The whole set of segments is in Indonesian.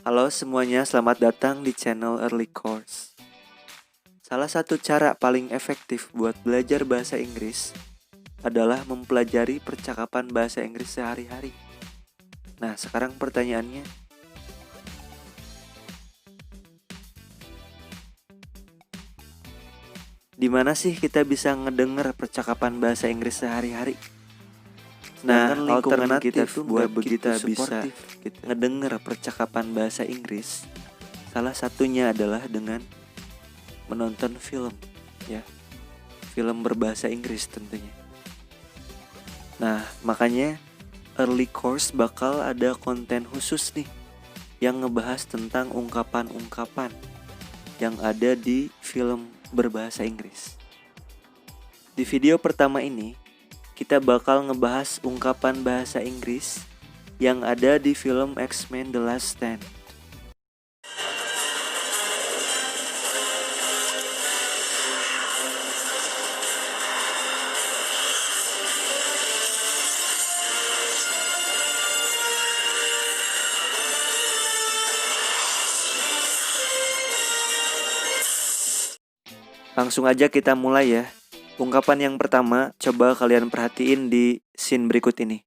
Halo semuanya, selamat datang di channel Early Course. Salah satu cara paling efektif buat belajar bahasa Inggris adalah mempelajari percakapan bahasa Inggris sehari-hari. Nah, sekarang pertanyaannya, di mana sih kita bisa ngedenger percakapan bahasa Inggris sehari-hari? Nah, alternatif buat kita bisa ngedenger percakapan bahasa Inggris, salah satunya adalah dengan menonton film, ya. Film berbahasa Inggris tentunya. Nah, makanya Early Course bakal ada konten khusus nih yang ngebahas tentang ungkapan-ungkapan yang ada di film berbahasa Inggris. Di video pertama ini, kita bakal ngebahas ungkapan bahasa Inggris yang ada di film X-Men The Last Stand. Langsung aja kita mulai ya. Ungkapan yang pertama, coba kalian perhatiin di scene berikut ini.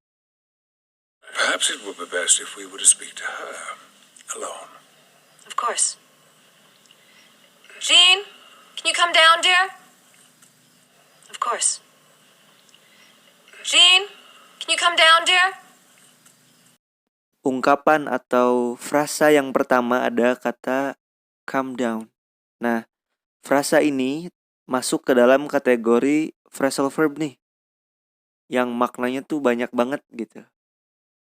Perhaps it would be best if we were to speak to her alone. Of course. Jean, can you come down, dear? Of course. Jean, can you come down, dear? Ungkapan atau frasa yang pertama ada kata calm down. Nah, frasa ini masuk ke dalam kategori phrasal verb nih, yang maknanya tuh banyak banget gitu.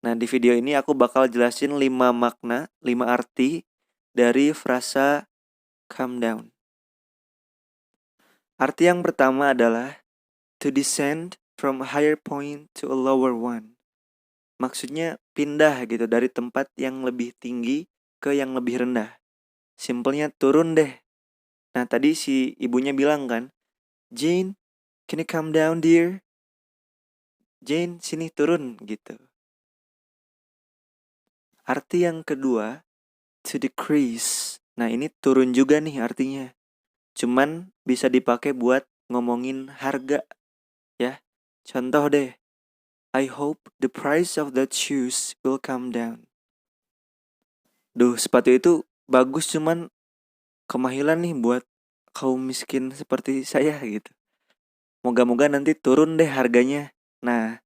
Nah, di video ini aku bakal jelasin 5 makna, 5 arti dari frasa calm down. Arti yang pertama adalah to descend from a higher point to a lower one. Maksudnya pindah gitu dari tempat yang lebih tinggi ke yang lebih rendah. Simpelnya turun deh. Nah, tadi si ibunya bilang kan, Jane, can you come down, dear? Jane, sini turun gitu. Arti yang kedua, to decrease. Nah, ini turun juga nih artinya. Cuman bisa dipakai buat ngomongin harga, ya. Contoh deh, I hope the price of that shoes will come down. Duh, sepatu itu bagus cuman kemahilan nih buat kaum miskin seperti saya gitu. Moga-moga nanti turun deh harganya. Nah,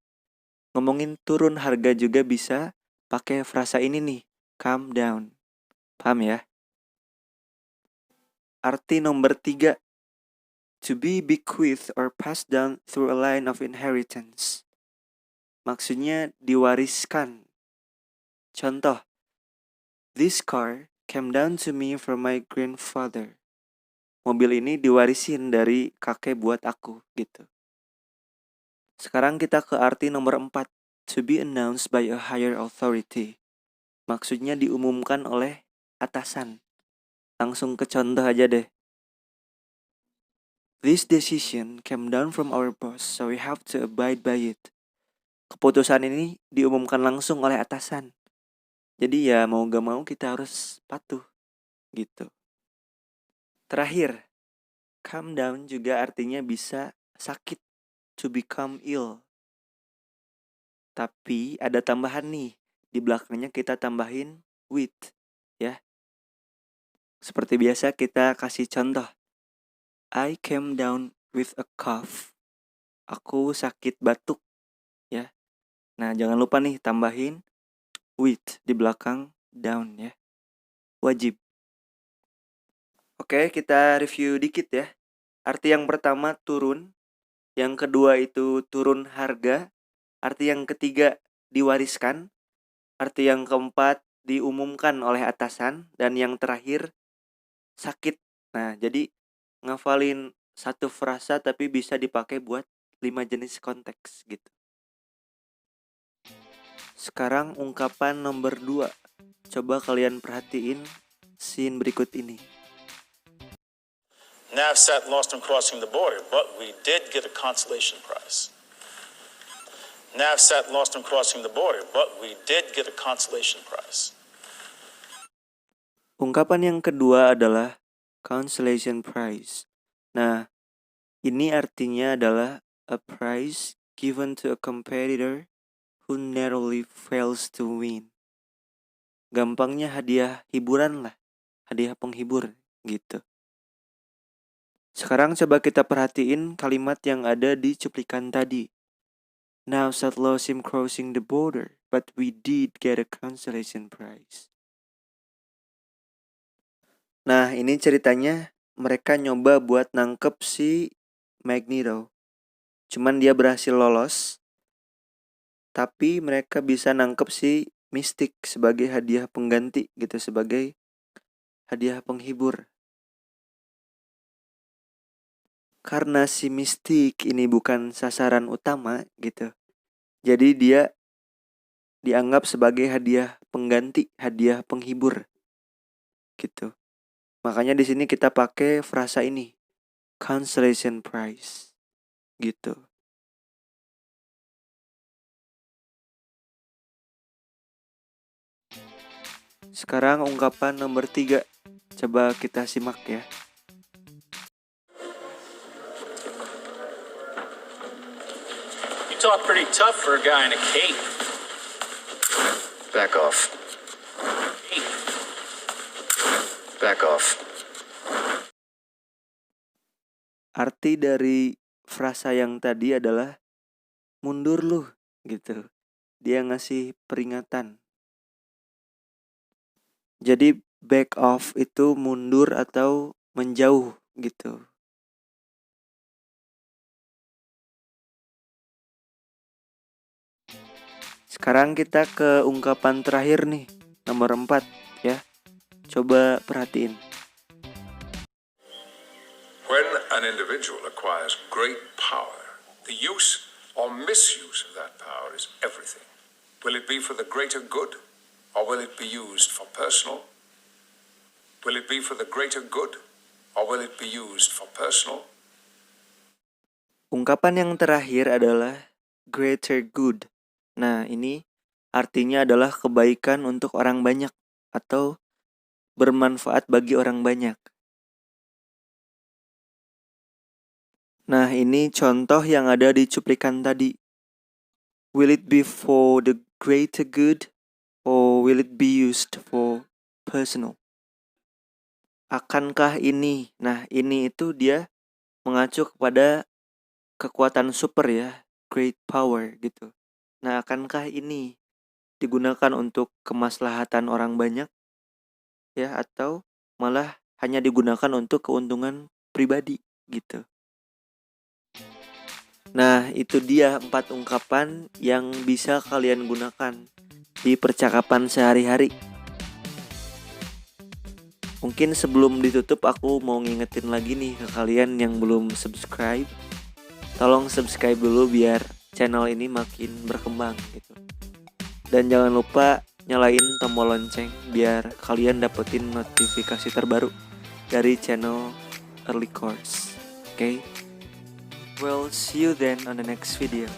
ngomongin turun harga juga bisa pakai frasa ini nih, calm down. Paham ya? Arti nomor 3, to be bequeathed or passed down through a line of inheritance. Maksudnya diwariskan. Contoh, this car came down to me from my grandfather. Mobil ini diwarisin dari kakek buat aku gitu. Sekarang kita ke arti nomor 4, to be announced by a higher authority. Maksudnya diumumkan oleh atasan. Langsung ke contoh aja deh. This decision came down from our boss, so we have to abide by it. Keputusan ini diumumkan langsung oleh atasan. Jadi ya mau gak mau kita harus patuh gitu. Terakhir, calm down juga artinya bisa sakit, to become ill. Tapi ada tambahan nih, di belakangnya kita tambahin with, ya. Seperti biasa kita kasih contoh. I came down with a cough. Aku sakit batuk, ya. Nah, jangan lupa nih tambahin with di belakang down ya. Wajib. Oke, kita review dikit ya. Arti yang pertama turun, yang kedua itu turun harga, arti yang ketiga diwariskan, arti yang keempat diumumkan oleh atasan, dan yang terakhir sakit. Nah, jadi ngafalin satu frasa tapi bisa dipakai buat 5 jenis konteks gitu. Sekarang ungkapan nomor 2. Coba kalian perhatiin scene berikut ini. Nav sat lost in crossing the border, but we did get a consolation prize. Nav sat lost in crossing the border, but we did get a consolation prize. Ungkapan yang kedua adalah consolation prize. Nah, ini artinya adalah a prize given to a competitor who narrowly fails to win. Gampangnya hadiah hiburan lah, hadiah penghibur gitu. Sekarang coba kita perhatiin kalimat yang ada di cuplikan tadi. Navsat lost him crossing the border, but we did get a consolation prize. Nah, ini ceritanya mereka nyoba buat nangkep si Magneto. Cuman dia berhasil lolos, tapi mereka bisa nangkep si Mystic sebagai hadiah pengganti gitu, sebagai hadiah penghibur. Karena si Mystic ini bukan sasaran utama gitu, jadi dia dianggap sebagai hadiah pengganti, hadiah penghibur gitu. Makanya di sini kita pakai frasa ini, consolation prize gitu. Sekarang ungkapan nomor 3. Coba kita simak ya. You talk pretty tough for a guy in a cape. Back off. Cape. Back off. Arti dari frasa yang tadi adalah mundur lu gitu. Dia ngasih peringatan. Jadi back off itu mundur atau menjauh gitu. Sekarang kita ke ungkapan terakhir nih, nomor 4 ya. Coba perhatiin. When an individual acquires great power, the use or misuse of that power is everything. Will it be for the greater good, or will it be used for personal? Will it be for the greater good, or will it be used for personal? Ungkapan yang terakhir adalah greater good. Nah, ini artinya adalah kebaikan untuk orang banyak atau bermanfaat bagi orang banyak. Nah, ini contoh yang ada di cuplikan tadi. Will it be for the greater good or will it be used for personal? Akankah ini? Nah, ini itu dia mengacu kepada kekuatan super ya, great power gitu. Nah, akankah ini digunakan untuk kemaslahatan orang banyak ya, atau malah hanya digunakan untuk keuntungan pribadi gitu. Nah, itu dia 4 ungkapan yang bisa kalian gunakan di percakapan sehari-hari. Mungkin sebelum ditutup aku mau ngingetin lagi nih ke kalian yang belum subscribe. Tolong subscribe dulu biar channel ini makin berkembang gitu. Dan jangan lupa nyalain tombol lonceng biar kalian dapetin notifikasi terbaru dari channel Early Course. Okay? Well, see you then on the next video.